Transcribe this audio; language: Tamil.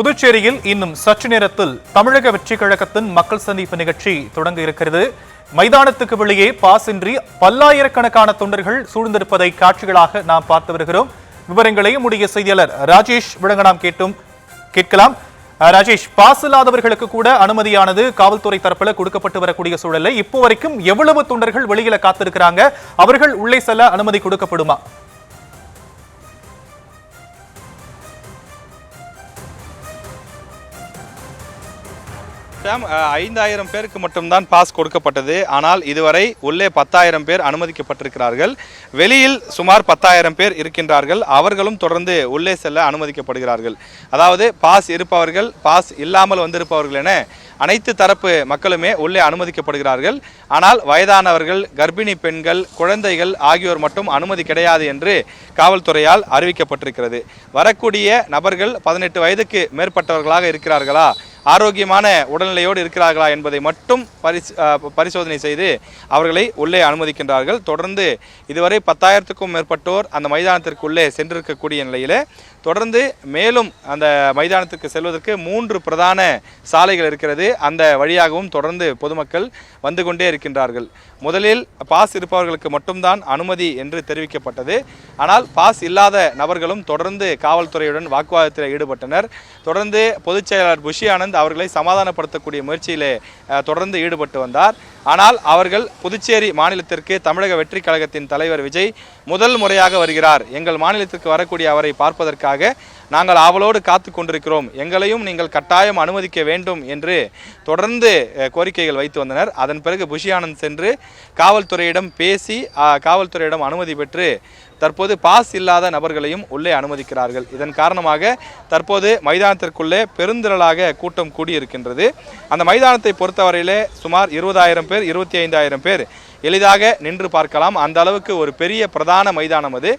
புதுச்சேரியில் இன்னும் சற்று நேரத்தில் தமிழக வெற்றி கழகத்தின் மக்கள் சந்திப்பு நிகழ்ச்சி தொடங்க இருக்கிறது. மைதானத்துக்கு வெளியே பாசின்றி பல்லாயிரக்கணக்கான தொண்டர்கள் சூழ்ந்திருப்பதை காட்சிகளாக நாம் பார்த்து வருகிறோம். விவரங்களை நம்முடைய செய்தியாளர் ராஜேஷ் வழங்க நாம் கேட்கலாம். ராஜேஷ், பாஸ் இல்லாதவர்களுக்கு கூட அனுமதியானது காவல்துறை தரப்பில் கொடுக்கப்பட்டு வரக்கூடிய சூழலை இப்போ வரைக்கும் எவ்வளவு தொண்டர்கள் வெளியில காத்திருக்கிறாங்க? அவர்கள் உள்ளே செல்ல அனுமதி கொடுக்கப்படுமா? சாம், 5000 பேருக்கு மட்டும்தான் பாஸ் கொடுக்கப்பட்டது. ஆனால் இதுவரை உள்ளே 10,000 பேர் அனுமதிக்கப்பட்டிருக்கிறார்கள். வெளியில் சுமார் 10,000 பேர் இருக்கின்றார்கள். அவர்களும் தொடர்ந்து உள்ளே செல்ல அனுமதிக்கப்படுகிறார்கள். அதாவது பாஸ் இருப்பவர்கள், பாஸ் இல்லாமல் வந்திருப்பவர்கள் என அனைத்து தரப்பு மக்களுமே உள்ளே அனுமதிக்கப்படுகிறார்கள். ஆனால் வயதானவர்கள், கர்ப்பிணி பெண்கள், குழந்தைகள் ஆகியோர் மட்டும் அனுமதி கிடையாது என்று காவல்துறையால் அறிவிக்கப்பட்டிருக்கிறது. வரக்கூடிய நபர்கள் 18 வயதுக்கு மேற்பட்டவர்களாக இருக்கிறார்களா, ஆரோக்கியமான உடல்நிலையோடு இருக்கிறார்களா என்பதை மட்டும் பரிசோதனை செய்து அவர்களை உள்ளே அனுமதிக்கின்றார்கள். தொடர்ந்து இதுவரை 10,000க்கும் மேற்பட்டோர் அந்த மைதானத்திற்குள்ளே சென்றிருக்கக்கூடிய நிலையில் தொடர்ந்து மேலும் அந்த மைதானத்திற்கு செல்வதற்கு 3 பிரதான சாலைகள் இருக்கிறது. அந்த வழியாகவும் தொடர்ந்து பொதுமக்கள் வந்து கொண்டே இருக்கின்றார்கள். முதலில் பாஸ் இருப்பவர்களுக்கு மட்டும்தான் அனுமதி என்று தெரிவிக்கப்பட்டது. ஆனால் பாஸ் இல்லாத நபர்களும் தொடர்ந்து காவல்துறையுடன் வாக்குவாதத்தில் ஈடுபட்டனர். தொடர்ந்து பொதுச் செயலாளர் புஷி ஆனந்த் அவர்களை சமாதானப்படுத்தக்கூடிய முயற்சியிலே தொடர்ந்து ஈடுபட்டு வந்தார். ஆனால் அவர்கள் புதுச்சேரி மாநிலத்திற்கு தமிழக வெற்றி கழகத்தின் தலைவர் விஜய் முதல் முறையாக வருகிறார், எங்கள் மாநிலத்திற்கு வரக்கூடிய அவரை பார்ப்பதற்காக நாங்கள் ஆவலோடு காத்து கொண்டிருக்கிறோம், எங்களையும் நீங்கள் கட்டாயம் அனுமதிக்க வேண்டும் என்று தொடர்ந்து கோரிக்கைகள் வைத்து வந்தனர். அதன் பிறகு புஷி ஆனந்த் சென்று காவல்துறையிடம் பேசி காவல்துறையிடம் அனுமதி பெற்று தற்போது பாஸ் இல்லாத நபர்களையும் உள்ளே அனுமதிக்கிறார்கள். இதன் காரணமாக தற்போது மைதானத்திற்குள்ளே பெருந்திரளாக கூட்டம் கூடியிருக்கின்றது. அந்த மைதானத்தை பொறுத்தவரையிலே சுமார் 20,000 பேர், 25,000 பேர் எளிதாக நின்று பார்க்கலாம். அந்த அளவுக்கு ஒரு பெரிய பிரதான மைதானம் அது.